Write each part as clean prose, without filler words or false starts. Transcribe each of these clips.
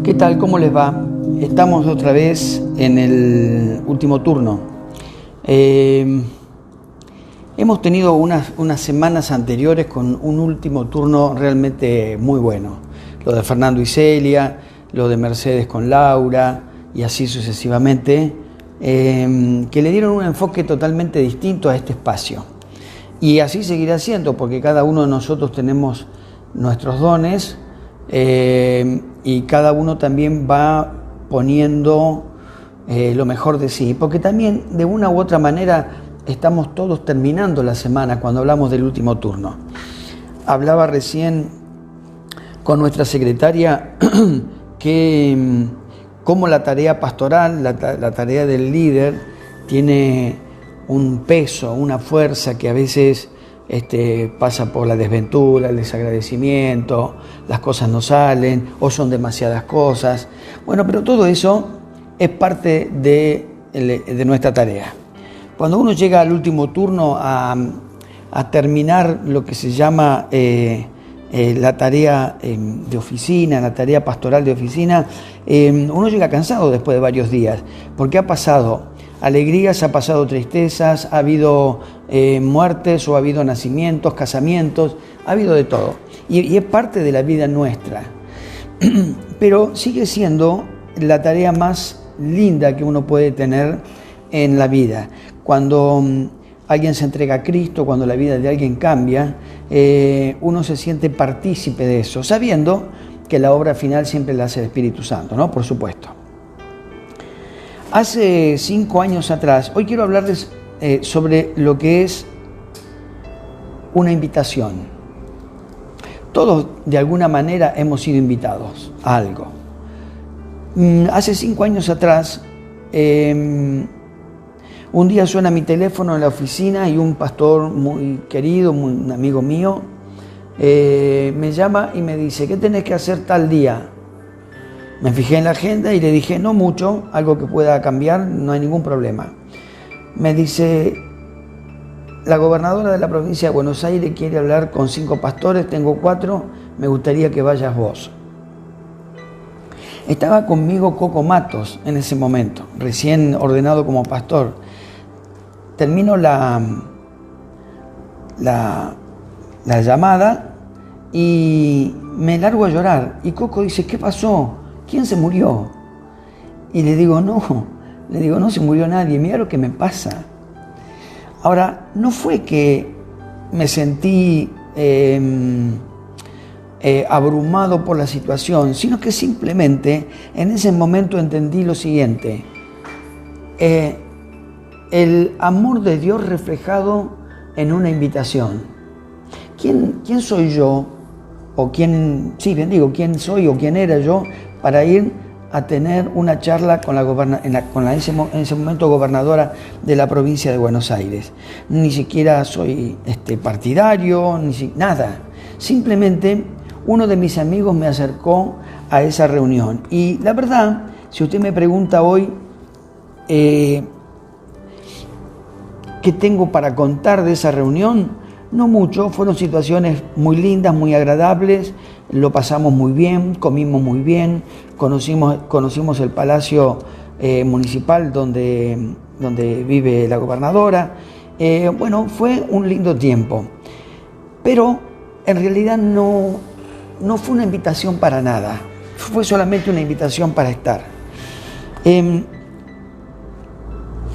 ¿Qué tal? ¿Cómo les va? Estamos otra vez en el último turno. Hemos tenido unas semanas anteriores con un último turno realmente muy bueno. Lo de Fernando y Celia, lo de Mercedes con Laura y así sucesivamente, que le dieron un enfoque totalmente distinto a este espacio. Y así seguirá siendo, porque cada uno de nosotros tenemos nuestros dones y cada uno también va poniendo lo mejor de sí, porque también de una u otra manera estamos todos terminando la semana cuando hablamos del último turno. Hablaba recién con nuestra secretaria que cómo la tarea pastoral, la tarea del líder tiene un peso, una fuerza que a veces pasa por la desventura, el desagradecimiento, las cosas no salen o son demasiadas cosas. Bueno, pero todo eso es parte de nuestra tarea. Cuando uno llega al último turno a terminar lo que se llama la tarea de oficina, la tarea pastoral de oficina, uno llega cansado después de varios días, porque ha pasado alegrías, ha pasado tristezas, ha habido muertes o ha habido nacimientos, casamientos, ha habido de todo. Y es parte de la vida nuestra. Pero sigue siendo la tarea más linda que uno puede tener en la vida. Cuando alguien se entrega a Cristo, cuando la vida de alguien cambia, uno se siente partícipe de eso, sabiendo que la obra final siempre la hace el Espíritu Santo, ¿no? Por supuesto. Hace 5 años atrás, hoy quiero hablarles sobre lo que es una invitación. Todos de alguna manera hemos sido invitados a algo. Hace 5 años atrás, un día suena mi teléfono en la oficina y un pastor muy querido, un amigo mío, me llama y me dice: ¿qué tenés que hacer tal día? Me fijé en la agenda y le dije: no mucho, algo que pueda cambiar, no hay ningún problema. Me dice: la gobernadora de la provincia de Buenos Aires quiere hablar con 5 pastores, tengo 4, me gustaría que vayas vos. Estaba conmigo Coco Matos en ese momento, recién ordenado como pastor. Termino la llamada y me largo a llorar. Y Coco dice: ¿qué pasó? ¿Quién se murió? Y le digo: no se murió nadie, mira lo que me pasa. Ahora, no fue que me sentí abrumado por la situación, sino que simplemente en ese momento entendí lo siguiente: el amor de Dios reflejado en una invitación. ¿Quién soy yo? O quién soy o quién era yo para ir a tener una charla con en ese momento gobernadora de la provincia de Buenos Aires. Ni siquiera soy partidario, nada. Simplemente uno de mis amigos me acercó a esa reunión. Y la verdad, si usted me pregunta hoy qué tengo para contar de esa reunión, no mucho, fueron situaciones muy lindas, muy agradables, lo pasamos muy bien, comimos muy bien, conocimos el palacio municipal donde vive la gobernadora. Bueno, fue un lindo tiempo, pero en realidad no fue una invitación para nada, fue solamente una invitación para estar.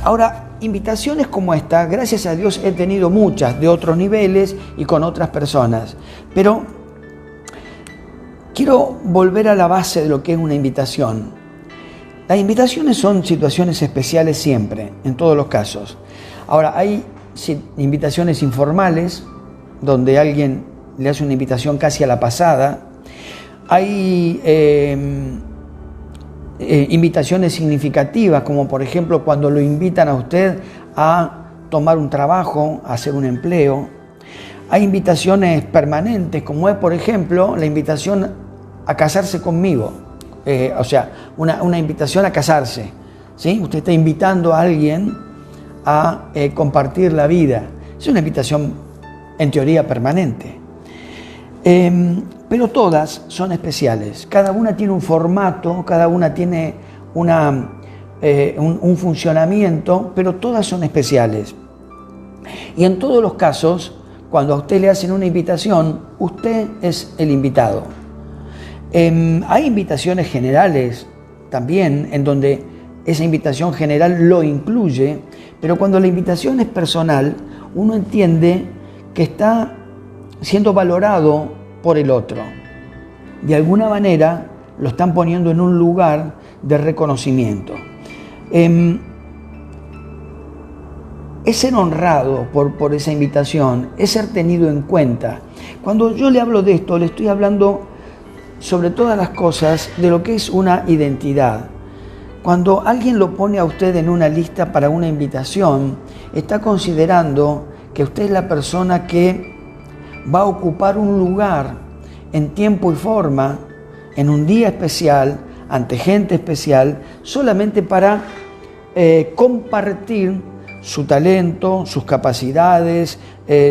Ahora, invitaciones como esta, gracias a Dios he tenido muchas de otros niveles y con otras personas, pero quiero volver a la base de lo que es una invitación. Las invitaciones son situaciones especiales siempre, en todos los casos. Ahora, hay invitaciones informales, donde alguien le hace una invitación casi a la pasada. Hay invitaciones significativas, como por ejemplo cuando lo invitan a usted a tomar un trabajo, a hacer un empleo. Hay invitaciones permanentes, como es por ejemplo la invitación a casarse conmigo, una invitación a casarse, ¿sí? Usted está invitando a alguien a compartir la vida. Es una invitación en teoría permanente. Pero todas son especiales. Cada una tiene un formato, cada una tiene un funcionamiento, pero todas son especiales. Y en todos los casos, cuando a usted le hacen una invitación, usted es el invitado. Hay invitaciones generales también, en donde esa invitación general lo incluye, pero cuando la invitación es personal, uno entiende que está siendo valorado por el otro. De alguna manera lo están poniendo en un lugar de reconocimiento. Es ser honrado por esa invitación, es ser tenido en cuenta. Cuando yo le hablo de esto, le estoy hablando sobre todas las cosas de lo que es una identidad. Cuando alguien lo pone a usted en una lista para una invitación, está considerando que usted es la persona que va a ocupar un lugar en tiempo y forma, en un día especial, ante gente especial, solamente para compartir su talento, sus capacidades,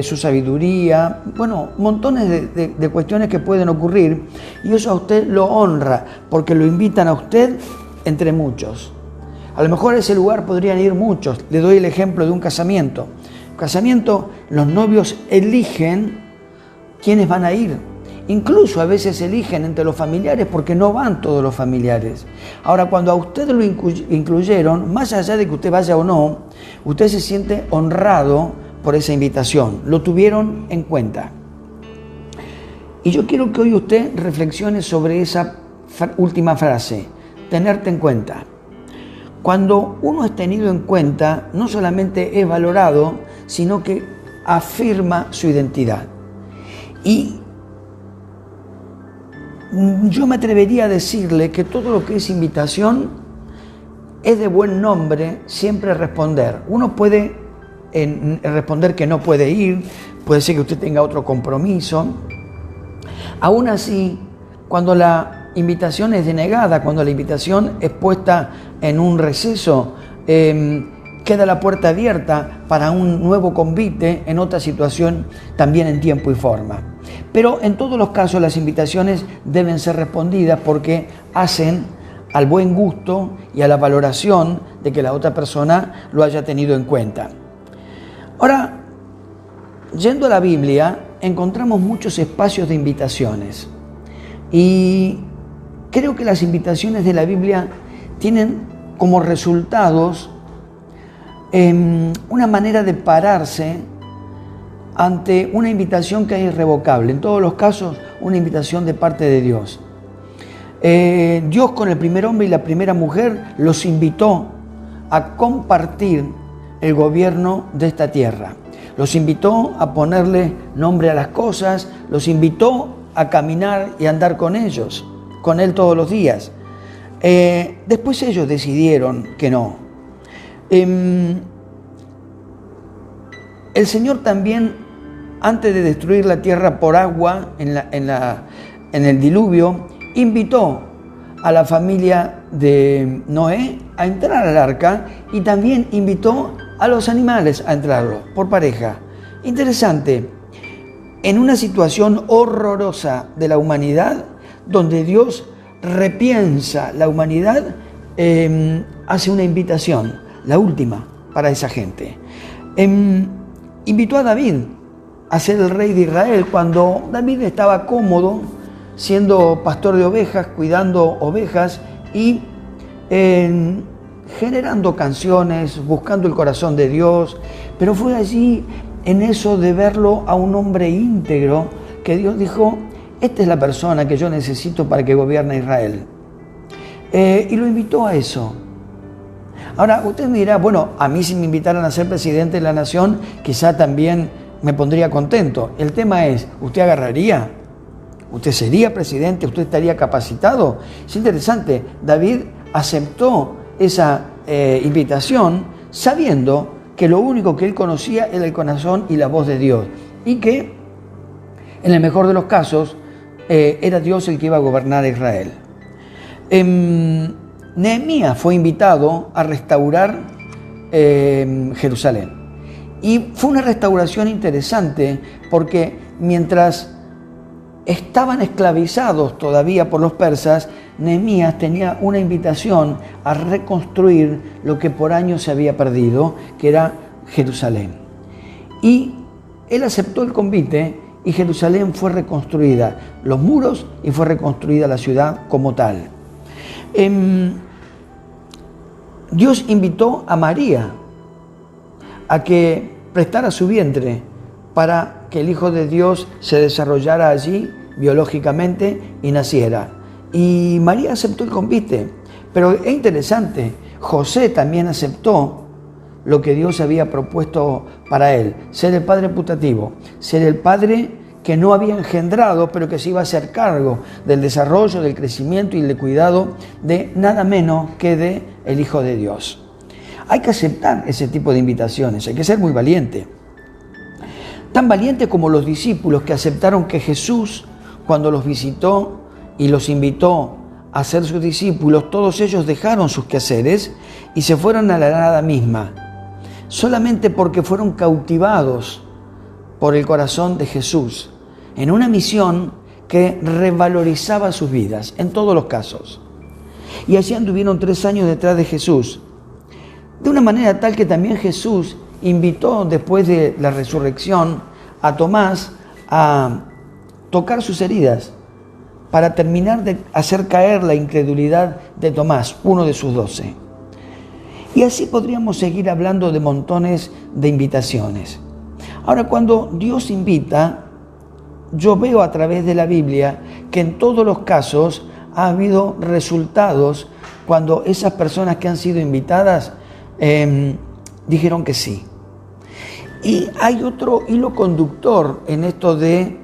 su sabiduría, bueno, montones de cuestiones que pueden ocurrir, y eso a usted lo honra, porque lo invitan a usted entre muchos. A lo mejor a ese lugar podrían ir muchos. Le doy el ejemplo de un casamiento. Un casamiento, los novios eligen quiénes van a ir. Incluso a veces eligen entre los familiares porque no van todos los familiares. Ahora, cuando a usted lo incluyeron, más allá de que usted vaya o no, usted se siente honrado por esa invitación. Lo tuvieron en cuenta. Y yo quiero que hoy usted reflexione sobre esa última frase, tenerte en cuenta. Cuando uno es tenido en cuenta, no solamente es valorado, sino que afirma su identidad. Y yo me atrevería a decirle que todo lo que es invitación es de buen nombre siempre responder. Uno puede responder que no puede ir, puede ser que usted tenga otro compromiso. Aún así, cuando la invitación es denegada, cuando la invitación es puesta en un receso, queda la puerta abierta para un nuevo convite en otra situación, también en tiempo y forma. Pero en todos los casos las invitaciones deben ser respondidas porque hacen al buen gusto y a la valoración de que la otra persona lo haya tenido en cuenta. Ahora, yendo a la Biblia, encontramos muchos espacios de invitaciones. Y creo que las invitaciones de la Biblia tienen como resultados una manera de pararse ante una invitación que es irrevocable. En todos los casos, una invitación de parte de Dios. Dios con el primer hombre y la primera mujer los invitó a compartir el gobierno de esta tierra. Los invitó a ponerle nombre a las cosas, los invitó a caminar y andar con ellos, con Él todos los días. Después ellos decidieron que no. El Señor también, antes de destruir la tierra por agua en el diluvio, invitó a la familia de Noé a entrar al arca y también invitó a los animales a entrarlo por pareja. Interesante, en una situación horrorosa de la humanidad, donde Dios repiensa la humanidad, hace una invitación, la última para esa gente. Invitó a David a ser el rey de Israel cuando David estaba cómodo siendo pastor de ovejas, cuidando ovejas y generando canciones, buscando el corazón de Dios. Pero fue allí, en eso de verlo a un hombre íntegro, que Dios dijo: esta es la persona que yo necesito para que gobierne Israel. Y lo invitó a eso. Ahora, usted me dirá, bueno, a mí si me invitaran a ser presidente de la nación, quizá también me pondría contento. El tema es, ¿usted agarraría? ¿Usted sería presidente? ¿Usted estaría capacitado? Es interesante, David aceptó esa invitación sabiendo que lo único que él conocía era el corazón y la voz de Dios. Y que, en el mejor de los casos, era Dios el que iba a gobernar Israel. Nehemías fue invitado a restaurar Jerusalén. Y fue una restauración interesante porque mientras estaban esclavizados todavía por los persas, Nehemías tenía una invitación a reconstruir lo que por años se había perdido, que era Jerusalén. Y él aceptó el convite y Jerusalén fue reconstruida, los muros, y fue reconstruida la ciudad como tal. Dios invitó a María a que prestara su vientre para que el Hijo de Dios se desarrollara allí biológicamente y naciera. Y María aceptó el convite. Pero es interesante, José también aceptó lo que Dios había propuesto para él, ser el padre putativo, ser el padre que no había engendrado, pero que se iba a hacer cargo del desarrollo, del crecimiento y del cuidado de nada menos que de el Hijo de Dios. Hay que aceptar ese tipo de invitaciones, hay que ser muy valiente. Tan valiente como los discípulos que aceptaron que Jesús, cuando los visitó y los invitó a ser sus discípulos, todos ellos dejaron sus quehaceres y se fueron a la nada misma, solamente porque fueron cautivados por el corazón de Jesús, en una misión que revalorizaba sus vidas, en todos los casos. Y así anduvieron 3 años detrás de Jesús, de una manera tal que también Jesús invitó después de la resurrección a Tomás a tocar sus heridas para terminar de hacer caer la incredulidad de Tomás, uno de sus 12. Y así podríamos seguir hablando de montones de invitaciones. Ahora, cuando Dios invita, yo veo a través de la Biblia que en todos los casos ha habido resultados cuando esas personas que han sido invitadas dijeron que sí. Y hay otro hilo conductor en esto de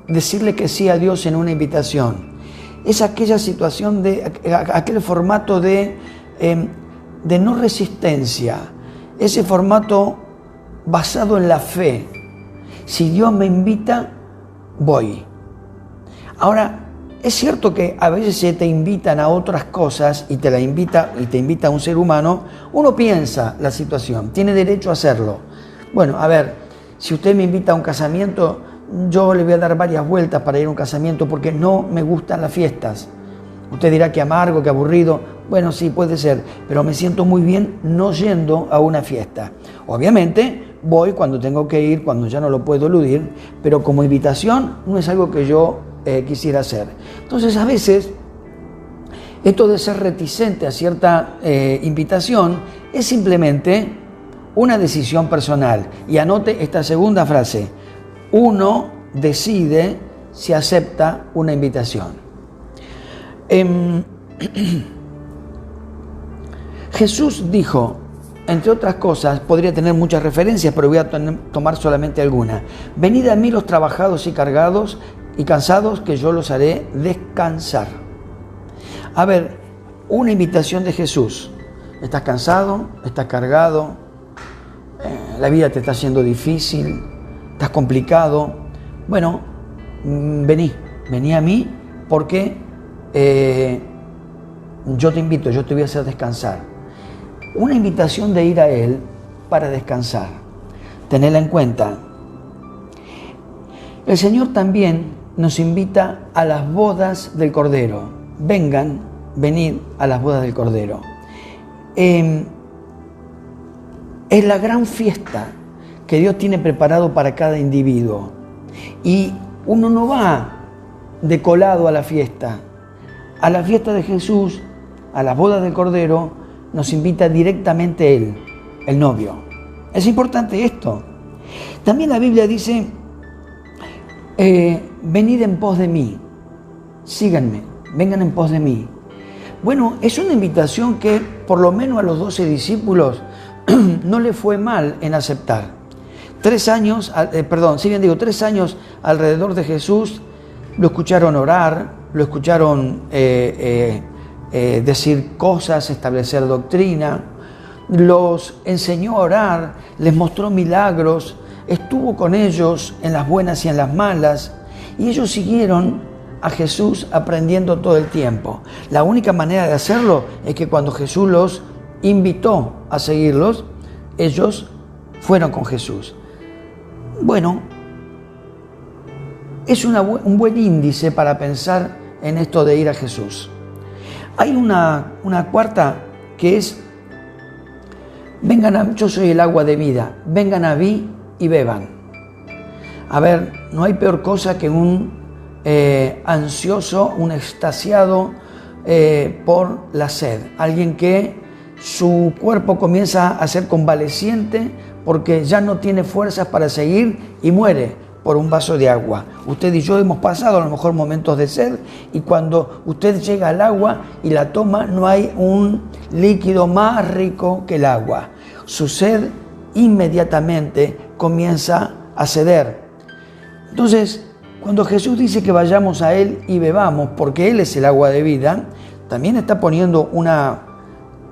decirle que sí a Dios en una invitación. Es aquella situación, aquel formato de no resistencia, ese formato basado en la fe. Si Dios me invita, voy. Ahora, es cierto que a veces se te invitan a otras cosas y te invita a un ser humano. Uno piensa la situación, tiene derecho a hacerlo. Bueno, a ver, si usted me invita a un casamiento, yo le voy a dar varias vueltas para ir a un casamiento porque no me gustan las fiestas. Usted dirá que amargo, que aburrido. Bueno, sí, puede ser, pero me siento muy bien no yendo a una fiesta. Obviamente voy cuando tengo que ir, cuando ya no lo puedo eludir, pero como invitación no es algo que yo quisiera hacer. Entonces, a veces, esto de ser reticente a cierta invitación es simplemente una decisión personal. Y anote esta segunda frase: uno decide si acepta una invitación. Jesús dijo, entre otras cosas, podría tener muchas referencias, pero voy a tomar solamente algunas. Venid a mí los trabajados y cargados y cansados, que yo los haré descansar. A ver, una invitación de Jesús. ¿Estás cansado? ¿Estás cargado? ¿La vida te está haciendo difícil? ¿Estás complicado? Bueno, vení a mí porque yo te invito, yo te voy a hacer descansar. Una invitación de ir a Él para descansar. Tenedla en cuenta. El Señor también nos invita a las bodas del Cordero. Venid a las bodas del Cordero. Es la gran fiesta que Dios tiene preparado para cada individuo. Y uno no va de colado a la fiesta. A la fiesta de Jesús, a las bodas del Cordero, nos invita directamente Él, el novio. Es importante esto. También la Biblia dice, venid en pos de mí, síganme, vengan en pos de mí. Bueno, es una invitación que por lo menos a los 12 discípulos no le fue mal en aceptar. 3 años alrededor de Jesús, lo escucharon orar, lo escucharon decir cosas, establecer doctrina, los enseñó a orar, les mostró milagros, estuvo con ellos en las buenas y en las malas, y ellos siguieron a Jesús aprendiendo todo el tiempo. La única manera de hacerlo es que cuando Jesús los invitó a seguirlos, ellos fueron con Jesús. Bueno, es un buen índice para pensar en esto de ir a Jesús. Hay una cuarta que es: yo soy el agua de vida, vengan a mí y beban. A ver, no hay peor cosa que un ansioso, un extasiado por la sed. Alguien que su cuerpo comienza a ser convaleciente porque ya no tiene fuerzas para seguir y muere por un vaso de agua. Usted y yo hemos pasado a lo mejor momentos de sed, y cuando usted llega al agua y la toma, no hay un líquido más rico que el agua. Su sed inmediatamente comienza a ceder. Entonces, cuando Jesús dice que vayamos a Él y bebamos, porque Él es el agua de vida, también está poniendo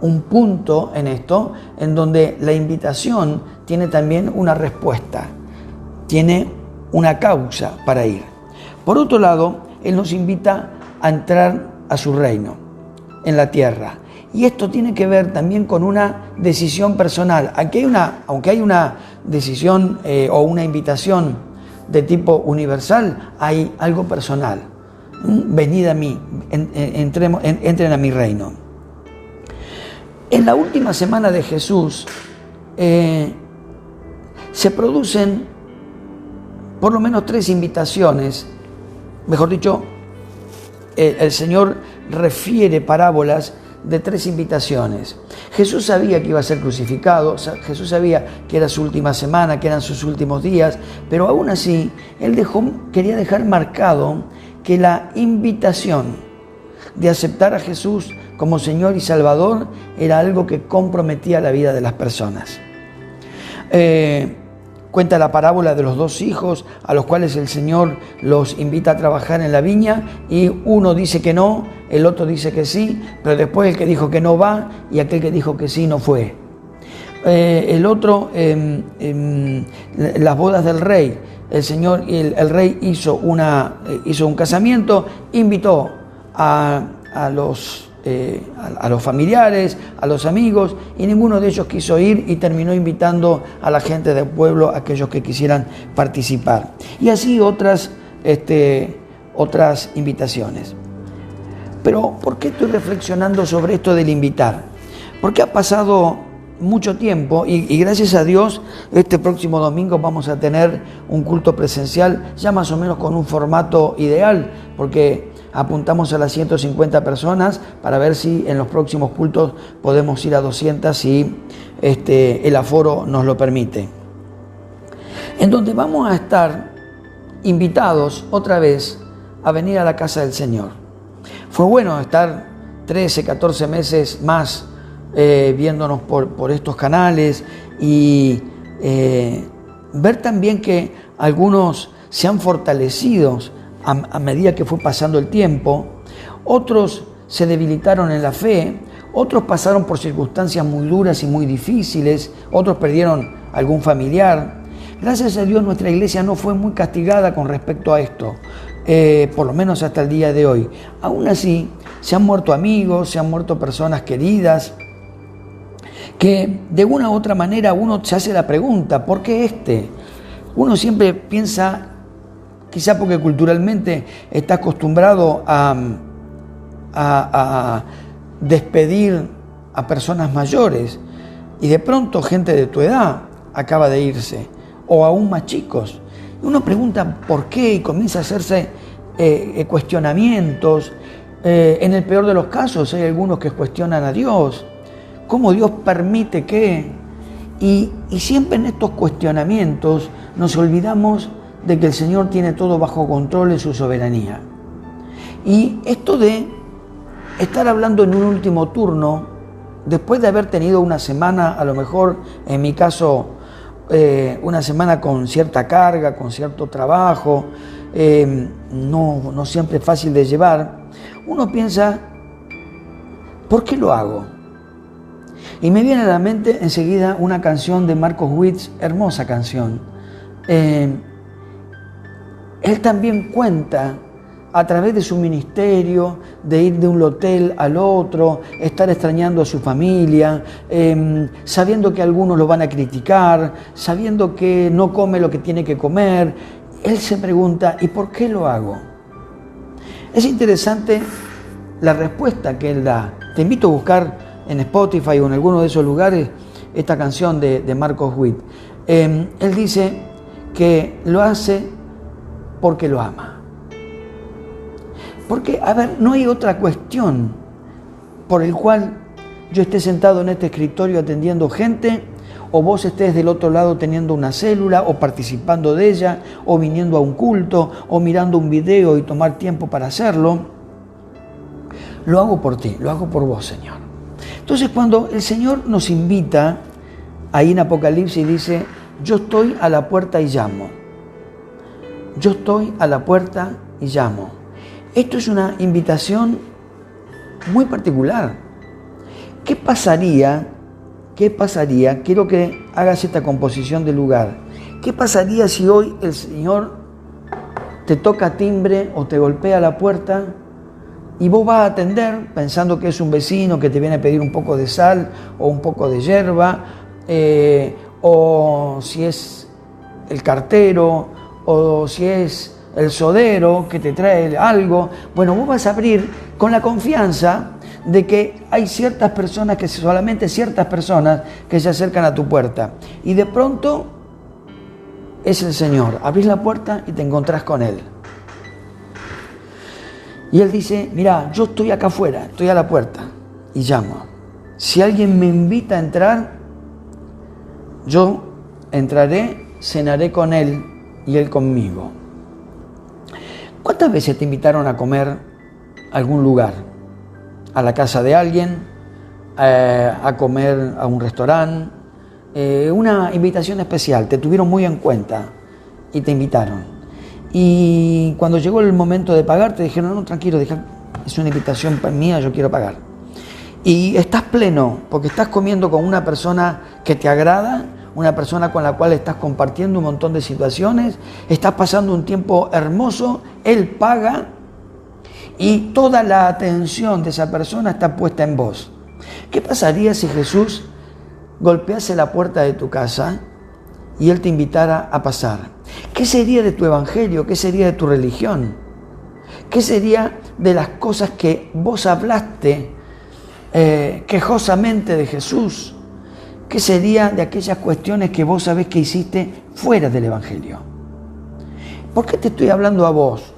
un punto en esto, en donde la invitación tiene también una respuesta, tiene una causa para ir. Por otro lado, Él nos invita a entrar a su reino en la tierra. Y esto tiene que ver también con una decisión personal. Aunque hay una decisión o una invitación de tipo universal, hay algo personal. Venid a mí, entren a mi reino. En la última semana de Jesús se producen por lo menos 3 invitaciones. Mejor dicho, el Señor refiere parábolas de 3 invitaciones. Jesús sabía que iba a ser crucificado, Jesús sabía que era su última semana, que eran sus últimos días, pero aún así, Él quería dejar marcado que la invitación de aceptar a Jesús como Señor y Salvador era algo que comprometía la vida de las personas. Cuenta la parábola de los 2 hijos a los cuales el Señor los invita a trabajar en la viña, y uno dice que no, el otro dice que sí, pero después el que dijo que no va y aquel que dijo que sí no fue. El otro, las bodas del rey, el rey hizo un casamiento, invitó a los familiares, a los amigos, y ninguno de ellos quiso ir, y terminó invitando a la gente del pueblo, a aquellos que quisieran participar. Y así otras invitaciones. Pero ¿por qué estoy reflexionando sobre esto del invitar? Porque ha pasado mucho tiempo y gracias a Dios este próximo domingo vamos a tener un culto presencial ya más o menos con un formato ideal, porque apuntamos a las 150 personas para ver si en los próximos cultos podemos ir a 200 si el aforo nos lo permite. En donde vamos a estar invitados otra vez a venir a la casa del Señor. Fue bueno estar 13, 14 meses más viéndonos por estos canales y ver también que algunos se han fortalecido a medida que fue pasando el tiempo, otros se debilitaron en la fe, otros pasaron por circunstancias muy duras y muy difíciles, otros perdieron algún familiar. Gracias a Dios nuestra iglesia no fue muy castigada con respecto a esto, por lo menos hasta el día de hoy. Aún así, se han muerto amigos, se han muerto personas queridas, que de una u otra manera uno se hace la pregunta, ¿por qué este? Uno siempre piensa, quizá porque culturalmente está acostumbrado a despedir a personas mayores, y de pronto gente de tu edad acaba de irse, o aún más chicos. Uno pregunta por qué y comienza a hacerse cuestionamientos. En el peor de los casos hay algunos que cuestionan a Dios. ¿Cómo Dios permite que? Y siempre en estos cuestionamientos nos olvidamos de que el Señor tiene todo bajo control en su soberanía. Y esto de estar hablando en un último turno, después de haber tenido una semana, a lo mejor en mi caso, una semana con cierta carga, con cierto trabajo, no siempre es fácil de llevar, uno piensa, ¿por qué lo hago? Y me viene a la mente enseguida una canción de Marcos Witt, hermosa canción. Él también cuenta a través de su ministerio, de ir de un hotel al otro, estar extrañando a su familia, sabiendo que algunos lo van a criticar, sabiendo que no come lo que tiene que comer, él se pregunta, ¿y por qué lo hago? Es interesante la respuesta que él da. Te invito a buscar en Spotify o en alguno de esos lugares esta canción de Marcos Witt. Él dice que lo hace porque lo ama. Porque, a ver, no hay otra cuestión por el cual yo esté sentado en este escritorio atendiendo gente, o vos estés del otro lado teniendo una célula, o participando de ella, o viniendo a un culto, o mirando un video y tomar tiempo para hacerlo. Lo hago por ti, lo hago por vos, Señor. Entonces, cuando el Señor nos invita, ahí en Apocalipsis dice, yo estoy a la puerta y llamo. Yo estoy a la puerta y llamo. Esto es una invitación muy particular. ¿Qué pasaría? Quiero que hagas esta composición del lugar. ¿Qué pasaría si hoy el Señor te toca timbre o te golpea la puerta y vos vas a atender pensando que es un vecino que te viene a pedir un poco de sal o un poco de yerba, o si es el cartero, o si es el sodero que te trae algo? Bueno, vos vas a abrir con la confianza de que hay solamente ciertas personas que se acercan a tu puerta. Y de pronto es el Señor. Abrís la puerta y te encontrás con Él. Y Él dice, mira, yo estoy acá afuera, estoy a la puerta y llamo. Si alguien me invita a entrar, yo entraré, cenaré con Él y Él conmigo. ¿Cuántas veces te invitaron a comer a algún lugar? A la casa de alguien, a comer a un restaurante, una invitación especial, te tuvieron muy en cuenta y te invitaron. Y cuando llegó el momento de pagar, te dijeron, no, tranquilo, es una invitación mía, yo quiero pagar. Y estás pleno, porque estás comiendo con una persona que te agrada, una persona con la cual estás compartiendo un montón de situaciones, estás pasando un tiempo hermoso, él paga y toda la atención de esa persona está puesta en vos. ¿Qué pasaría si Jesús golpease la puerta de tu casa y Él te invitara a pasar? ¿Qué sería de tu evangelio? ¿Qué sería de tu religión? ¿Qué sería de las cosas que vos hablaste quejosamente de Jesús? ¿Qué sería de aquellas cuestiones que vos sabés que hiciste fuera del evangelio? ¿Por qué te estoy hablando a vos?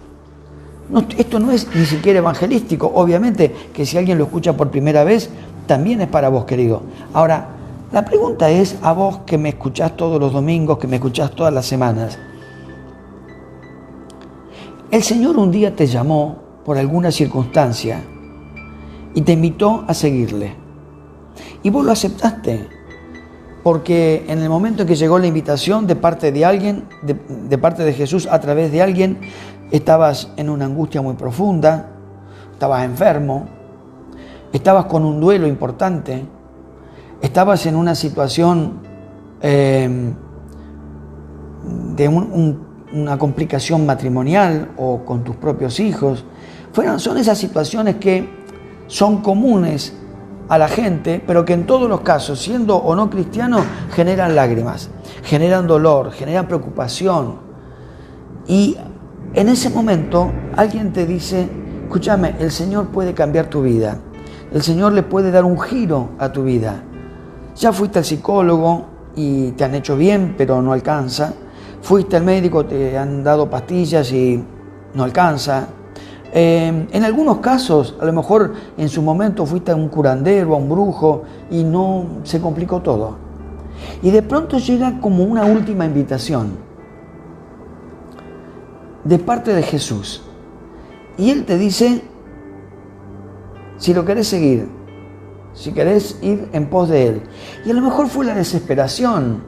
No, esto no es ni siquiera evangelístico. Obviamente que si alguien lo escucha por primera vez, también es para vos, querido. Ahora, la pregunta es a vos que me escuchás todos los domingos, que me escuchás todas las semanas. El Señor un día te llamó por alguna circunstancia y te invitó a seguirle. Y vos lo aceptaste, porque en el momento en que llegó la invitación de parte de alguien, de parte de Jesús a través de alguien, estabas en una angustia muy profunda, estabas enfermo, estabas con un duelo importante, estabas en una situación de una complicación matrimonial o con tus propios hijos. Son esas situaciones que son comunes a la gente, pero que en todos los casos, siendo o no cristiano, generan lágrimas, generan dolor, generan preocupación. Y en ese momento alguien te dice, escúchame, el Señor puede cambiar tu vida, el Señor le puede dar un giro a tu vida. Ya fuiste al psicólogo y te han hecho bien, pero no alcanza. Fuiste al médico, te han dado pastillas y no alcanza. En algunos casos, a lo mejor en su momento fuiste a un curandero, a un brujo y no se complicó todo. Y de pronto llega como una última invitación de parte de Jesús. Y Él te dice, si lo querés seguir, si querés ir en pos de Él. Y a lo mejor fue la desesperación,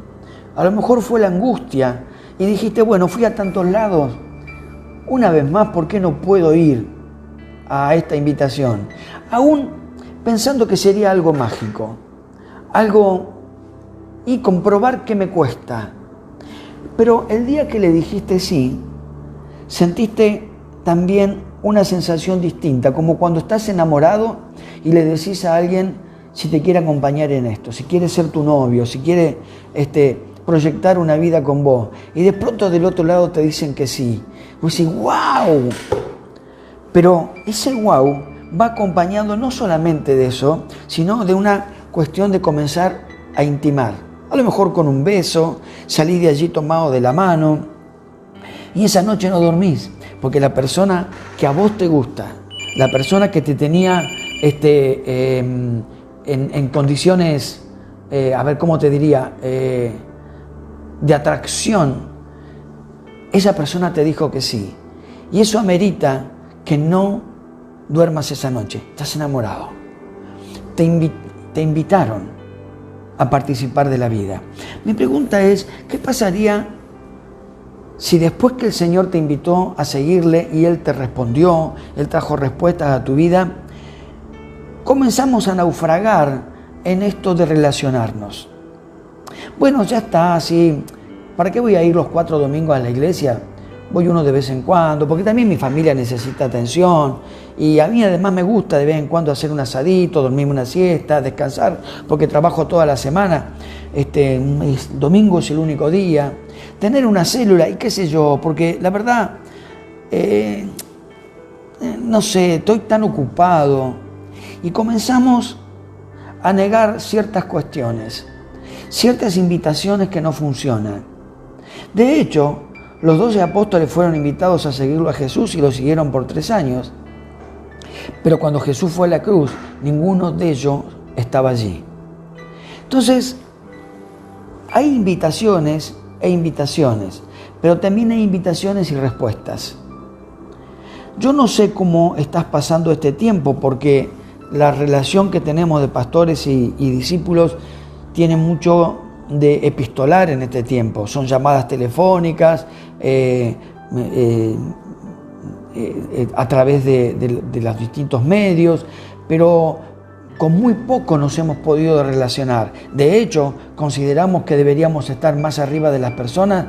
a lo mejor fue la angustia. Y dijiste, bueno, fui a tantos lados, una vez más, ¿por qué no puedo ir a esta invitación? Aún pensando que sería algo mágico, algo y comprobar qué me cuesta. Pero el día que le dijiste sí, sentiste también una sensación distinta, como cuando estás enamorado y le decís a alguien si te quiere acompañar en esto, si quiere ser tu novio, si quiere proyectar una vida con vos. Y de pronto del otro lado te dicen que sí. Vos decís, ¡wow! Pero ese wow va acompañado no solamente de eso, sino de una cuestión de comenzar a intimar. A lo mejor con un beso, salís de allí tomado de la mano y esa noche no dormís, porque la persona que a vos te gusta, la persona que te tenía en condiciones, a ver cómo te diría, de atracción, esa persona te dijo que sí. Y eso amerita que no duermas esa noche. Estás enamorado. Te invitaron a participar de la vida. Mi pregunta es, ¿qué pasaría si después que el Señor te invitó a seguirle y Él te respondió, Él trajo respuestas a tu vida, comenzamos a naufragar en esto de relacionarnos? Bueno, ya está, así. ¿Para qué voy a ir los 4 domingos a la iglesia? Voy uno de vez en cuando, porque también mi familia necesita atención y a mí además me gusta de vez en cuando hacer un asadito, dormirme una siesta, descansar, porque trabajo toda la semana. Domingo es el único día. Tener una célula y qué sé yo, porque la verdad, no sé, estoy tan ocupado y comenzamos a negar ciertas cuestiones, ciertas invitaciones que no funcionan. De hecho, los 12 apóstoles fueron invitados a seguirlo a Jesús y lo siguieron por 3 años. Pero cuando Jesús fue a la cruz, ninguno de ellos estaba allí. Entonces, hay invitaciones e invitaciones, pero también hay invitaciones y respuestas. Yo no sé cómo estás pasando este tiempo, porque la relación que tenemos de pastores y discípulos tiene mucho de epistolar en este tiempo. Son llamadas telefónicas, a través de los distintos medios, pero con muy poco nos hemos podido relacionar. De hecho, consideramos que deberíamos estar más arriba de las personas,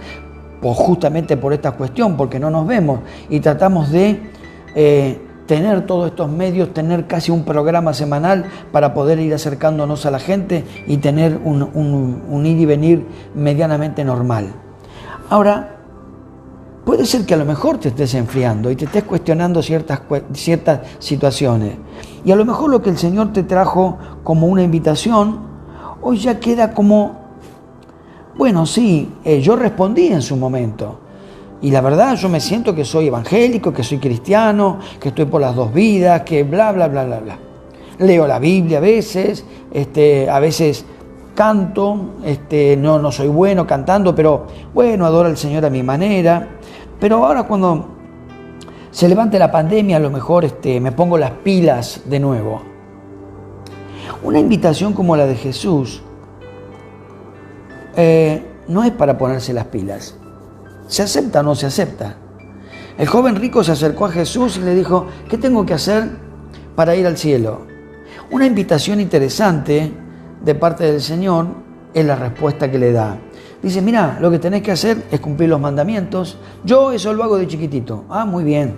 pues justamente por esta cuestión, porque no nos vemos y tratamos de tener todos estos medios, tener casi un programa semanal para poder ir acercándonos a la gente y tener un ir y venir medianamente normal. Ahora, puede ser que a lo mejor te estés enfriando y te estés cuestionando ciertas situaciones. Y a lo mejor lo que el Señor te trajo como una invitación, hoy ya queda como, bueno, sí, yo respondí en su momento. Y la verdad, yo me siento que soy evangélico, que soy cristiano, que estoy por las 2 vidas, que bla, bla, bla, bla, bla. Leo la Biblia a veces canto, no soy bueno cantando, pero bueno, adoro al Señor a mi manera. Pero ahora cuando se levante la pandemia, a lo mejor me pongo las pilas de nuevo. Una invitación como la de Jesús no es para ponerse las pilas. ¿Se acepta o no se acepta? El joven rico se acercó a Jesús y le dijo, ¿qué tengo que hacer para ir al cielo? Una invitación interesante de parte del Señor es la respuesta que le da. Dice, mira, lo que tenés que hacer es cumplir los mandamientos. Yo eso lo hago de chiquitito. Ah, muy bien.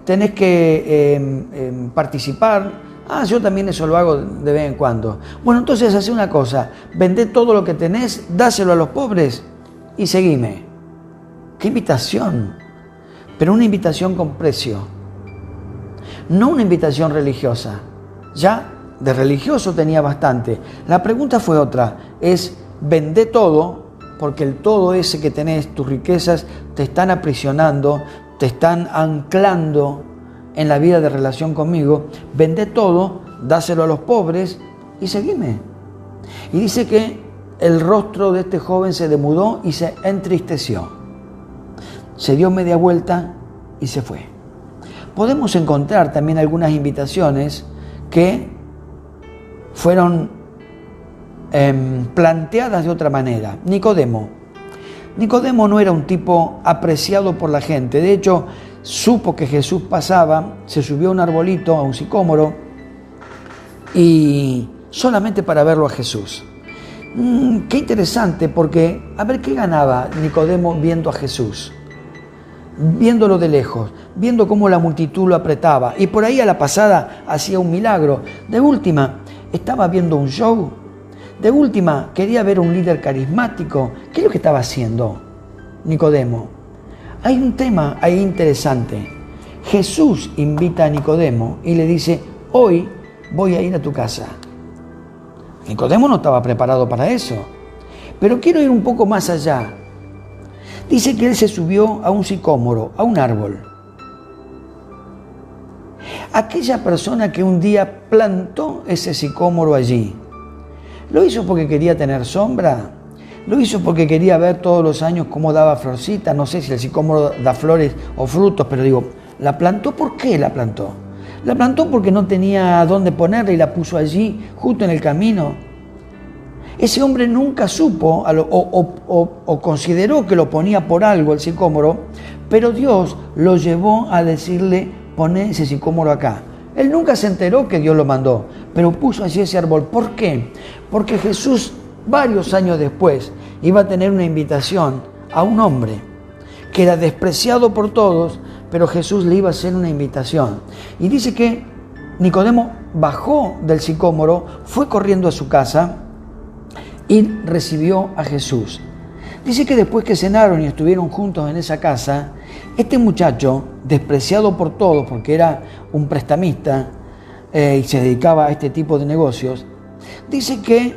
Tenés que participar. Ah, yo también eso lo hago de vez en cuando. Bueno, entonces hace una cosa, vendé todo lo que tenés, dáselo a los pobres y seguime. ¡Qué invitación! Pero una invitación con precio. No una invitación religiosa. Ya de religioso tenía bastante. La pregunta fue otra, es vendé todo, porque el todo ese que tenés, tus riquezas, te están aprisionando, te están anclando en la vida de relación conmigo, vendé todo, dáselo a los pobres y seguime. Y dice que el rostro de este joven se demudó y se entristeció. Se dio media vuelta y se fue. Podemos encontrar también algunas invitaciones que fueron planteadas de otra manera. Nicodemo no era un tipo apreciado por la gente. De hecho, supo que Jesús pasaba, se subió a un arbolito, a un sicómoro, y solamente para verlo a Jesús. Qué interesante, porque a ver qué ganaba Nicodemo viendo a Jesús, viéndolo de lejos, viendo cómo la multitud lo apretaba, y por ahí a la pasada hacía un milagro. De última, estaba viendo un show. De última, quería ver un líder carismático. ¿Qué es lo que estaba haciendo Nicodemo? Hay un tema ahí interesante. Jesús invita a Nicodemo y le dice, hoy voy a ir a tu casa. Nicodemo no estaba preparado para eso. Pero quiero ir un poco más allá. Dice que él se subió a un sicómoro, a un árbol. Aquella persona que un día plantó ese sicómoro allí, ¿lo hizo porque quería tener sombra? ¿Lo hizo porque quería ver todos los años cómo daba florcita? No sé si el sicómoro da flores o frutos, pero digo, ¿la plantó? ¿Por qué la plantó? La plantó porque no tenía dónde ponerla y la puso allí, justo en el camino. Ese hombre nunca supo o consideró que lo ponía por algo el sicómoro, pero Dios lo llevó a decirle, poné ese sicómoro acá. Él nunca se enteró que Dios lo mandó, pero puso allí ese árbol. ¿Por qué? Porque Jesús, varios años después, iba a tener una invitación a un hombre que era despreciado por todos, pero Jesús le iba a hacer una invitación. Y dice que Nicodemo bajó del sicómoro, fue corriendo a su casa y recibió a Jesús. Dice que después que cenaron y estuvieron juntos en esa casa, este muchacho, despreciado por todos porque era un prestamista y se dedicaba a este tipo de negocios, dice que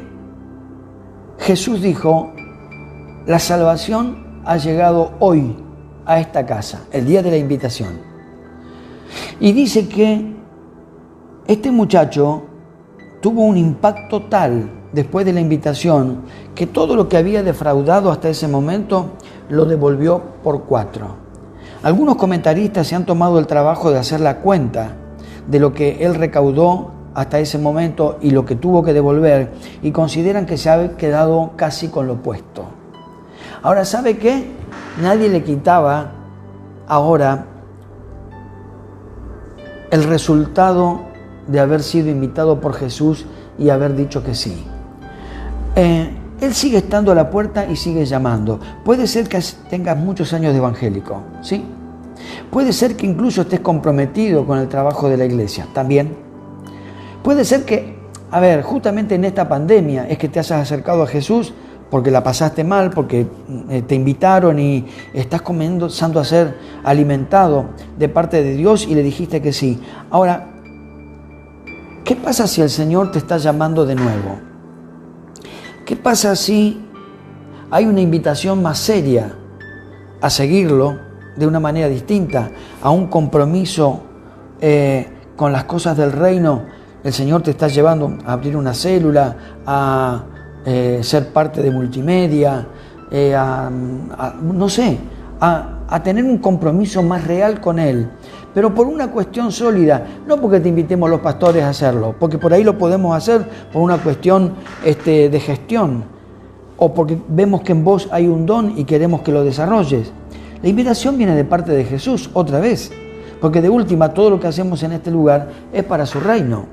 Jesús dijo, la salvación ha llegado hoy a esta casa, el día de la invitación. Y dice que este muchacho tuvo un impacto tal después de la invitación que todo lo que había defraudado hasta ese momento lo devolvió por 4. Algunos comentaristas se han tomado el trabajo de hacer la cuenta de lo que él recaudó hasta ese momento y lo que tuvo que devolver y consideran que se ha quedado casi con lo puesto. Ahora, ¿sabe qué? Nadie le quitaba ahora el resultado de haber sido invitado por Jesús y haber dicho que sí. Él sigue estando a la puerta y sigue llamando. Puede ser que tengas muchos años de evangélico, ¿sí? Puede ser que incluso estés comprometido con el trabajo de la iglesia, también. Puede ser que, justamente en esta pandemia es que te hayas acercado a Jesús porque la pasaste mal, porque te invitaron y estás comenzando a ser alimentado de parte de Dios y le dijiste que sí. Ahora, ¿qué pasa si el Señor te está llamando de nuevo? ¿Qué pasa si hay una invitación más seria a seguirlo de una manera distinta, a un compromiso con las cosas del reino? El Señor te está llevando a abrir una célula, a ser parte de multimedia, a tener un compromiso más real con Él, pero por una cuestión sólida, no porque te invitemos los pastores a hacerlo, porque por ahí lo podemos hacer por una cuestión de gestión, o porque vemos que en vos hay un don y queremos que lo desarrolles. La invitación viene de parte de Jesús, otra vez, porque de última todo lo que hacemos en este lugar es para su reino,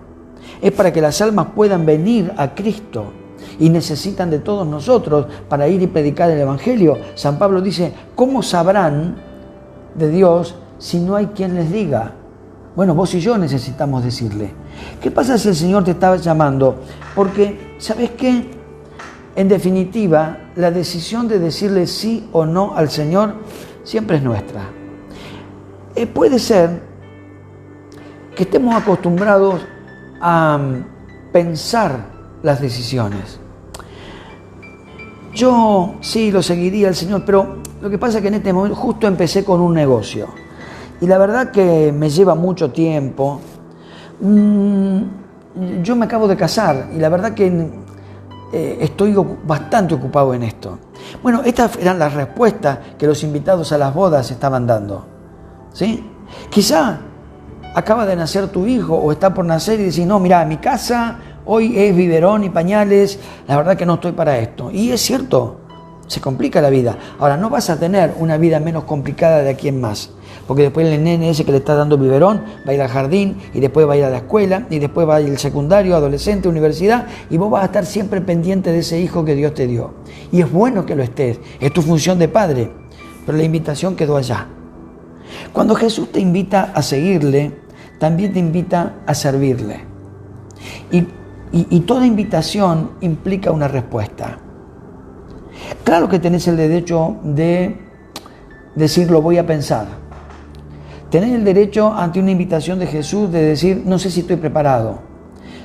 es para que las almas puedan venir a Cristo. Y necesitan de todos nosotros para ir y predicar el Evangelio. San Pablo dice, ¿cómo sabrán de Dios si no hay quien les diga? Bueno, vos y yo necesitamos decirle. ¿Qué pasa si el Señor te está llamando? Porque, ¿sabes qué? En definitiva, la decisión de decirle sí o no al Señor siempre es nuestra. Puede ser que estemos acostumbrados a pensar las decisiones. Yo sí lo seguiría al Señor, pero lo que pasa es que en este momento justo empecé con un negocio y la verdad que me lleva mucho tiempo. Yo me acabo de casar y la verdad que estoy bastante ocupado en esto. Bueno, estas eran las respuestas que los invitados a las bodas estaban dando, ¿sí? Quizá acaba de nacer tu hijo o está por nacer y decís, no, mira, mi casa hoy es biberón y pañales, la verdad que no estoy para esto. Y es cierto, se complica la vida. Ahora, no vas a tener una vida menos complicada de aquí en más, porque después el nene ese que le está dando biberón va a ir al jardín y después va a ir a la escuela y después va a ir al secundario, adolescente, universidad, y vos vas a estar siempre pendiente de ese hijo que Dios te dio. Y es bueno que lo estés, es tu función de padre, pero la invitación quedó allá. Cuando Jesús te invita a seguirle, también te invita a servirle. Y Y toda invitación implica una respuesta. Claro que tenés el derecho de decir, lo voy a pensar. Tenés el derecho ante una invitación de Jesús de decir, no sé si estoy preparado.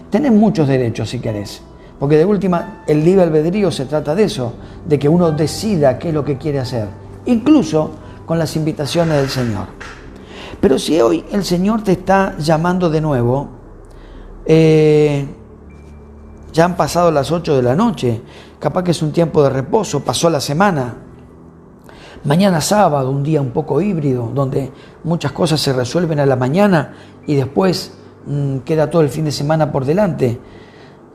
Tenés muchos derechos si querés. Porque de última, el libre albedrío se trata de eso, de que uno decida qué es lo que quiere hacer. Incluso con las invitaciones del Señor. Pero si hoy el Señor te está llamando de nuevo, ya han pasado las 8 de la noche, capaz que es un tiempo de reposo, pasó la semana. Mañana sábado, un día un poco híbrido, donde muchas cosas se resuelven a la mañana y después queda todo el fin de semana por delante.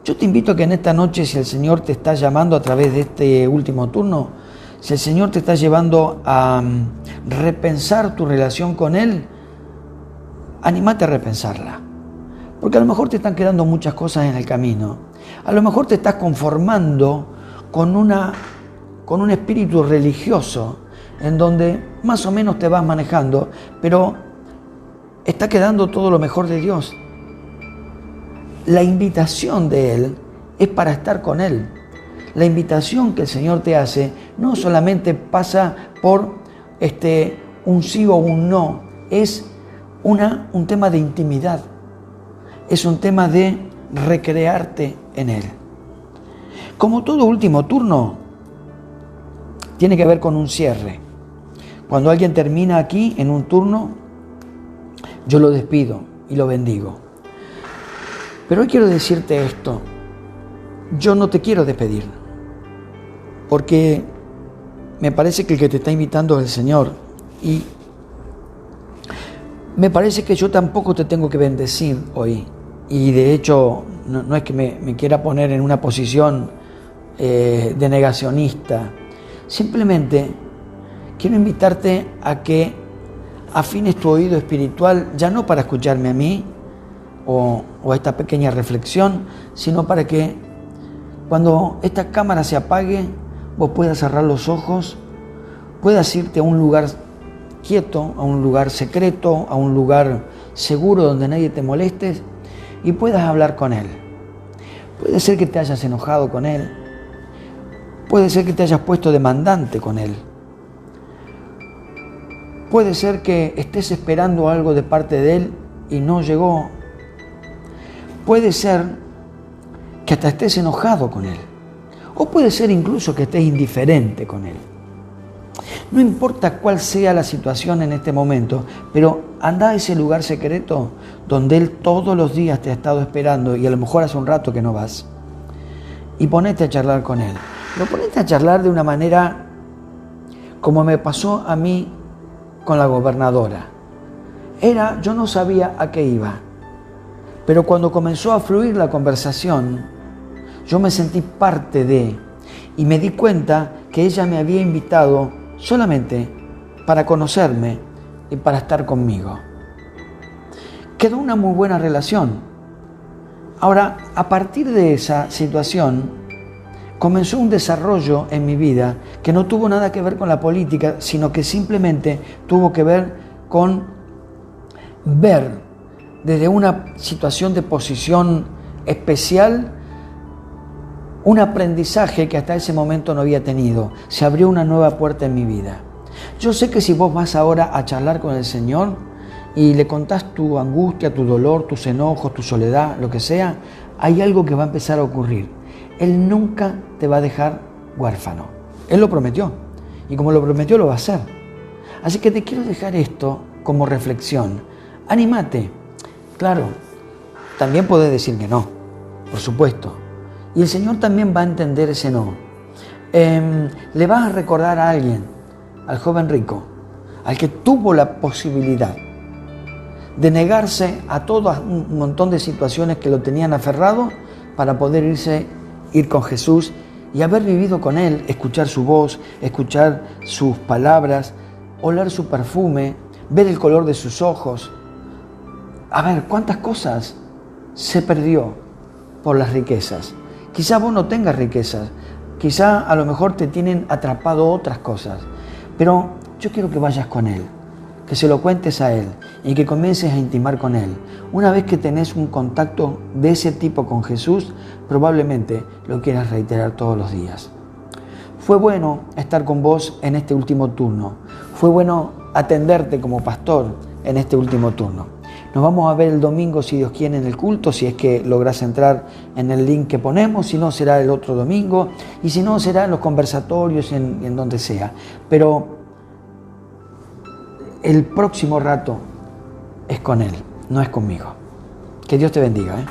Yo te invito a que en esta noche, si el Señor te está llamando a través de este último turno, si el Señor te está llevando a repensar tu relación con Él, anímate a repensarla. Porque a lo mejor te están quedando muchas cosas en el camino. A lo mejor te estás conformando con un espíritu religioso en donde más o menos te vas manejando, pero está quedando todo lo mejor de Dios. La invitación de Él es para estar con Él. La invitación que el Señor te hace no solamente pasa por un sí o un no, es un tema de intimidad, es un tema de recrearte en Él. Como todo último turno, tiene que ver con un cierre. Cuando alguien termina aquí en un turno, yo lo despido y lo bendigo. Pero hoy quiero decirte esto, yo no te quiero despedir, porque me parece que el que te está invitando es el Señor, y me parece que yo tampoco te tengo que bendecir hoy, y de hecho no es que me quiera poner en una posición de negacionista, simplemente quiero invitarte a que afines tu oído espiritual, ya no para escucharme a mí o esta pequeña reflexión, sino para que cuando esta cámara se apague, vos puedas cerrar los ojos, puedas irte a un lugar quieto, a un lugar secreto, a un lugar seguro donde nadie te moleste y puedas hablar con Él. Puede ser que te hayas enojado con Él, puede ser que te hayas puesto demandante con Él, puede ser que estés esperando algo de parte de Él y no llegó, puede ser que hasta estés enojado con Él, o puede ser incluso que estés indiferente con Él. No importa cuál sea la situación en este momento, pero anda a ese lugar secreto donde Él todos los días te ha estado esperando y a lo mejor hace un rato que no vas. Y ponete a charlar con Él. Pero ponete a charlar de una manera como me pasó a mí con la gobernadora. Yo no sabía a qué iba, pero cuando comenzó a fluir la conversación, yo me sentí parte de, y me di cuenta que ella me había invitado solamente para conocerme y para estar conmigo. Quedó una muy buena relación. Ahora, a partir de esa situación, comenzó un desarrollo en mi vida que no tuvo nada que ver con la política, sino que simplemente tuvo que ver con ver desde una situación de posición especial un aprendizaje que hasta ese momento no había tenido. Se abrió una nueva puerta en mi vida. Yo sé que si vos vas ahora a charlar con el Señor y le contás tu angustia, tu dolor, tus enojos, tu soledad, lo que sea, hay algo que va a empezar a ocurrir. Él nunca te va a dejar huérfano. Él lo prometió. Y como lo prometió, lo va a hacer. Así que te quiero dejar esto como reflexión. Anímate. Claro, también podés decir que no, por supuesto. Y el Señor también va a entender ese no. Le vas a recordar a alguien, al joven rico, al que tuvo la posibilidad de negarse a todo un montón de situaciones que lo tenían aferrado para poder ir con Jesús y haber vivido con Él, escuchar su voz, escuchar sus palabras, oler su perfume, ver el color de sus ojos. A ver, ¿cuántas cosas se perdió por las riquezas? Quizá vos no tengas riquezas, quizá a lo mejor te tienen atrapado otras cosas, pero yo quiero que vayas con Él, que se lo cuentes a Él y que comiences a intimar con Él. Una vez que tenés un contacto de ese tipo con Jesús, probablemente lo quieras reiterar todos los días. Fue bueno estar con vos en este último turno. Fue bueno atenderte como pastor en este último turno. Nos vamos a ver el domingo, si Dios quiere, en el culto, si es que lográs entrar en el link que ponemos, si no será el otro domingo, y si no será en los conversatorios, en donde sea. Pero el próximo rato es con Él, no es conmigo. Que Dios te bendiga, ¿eh?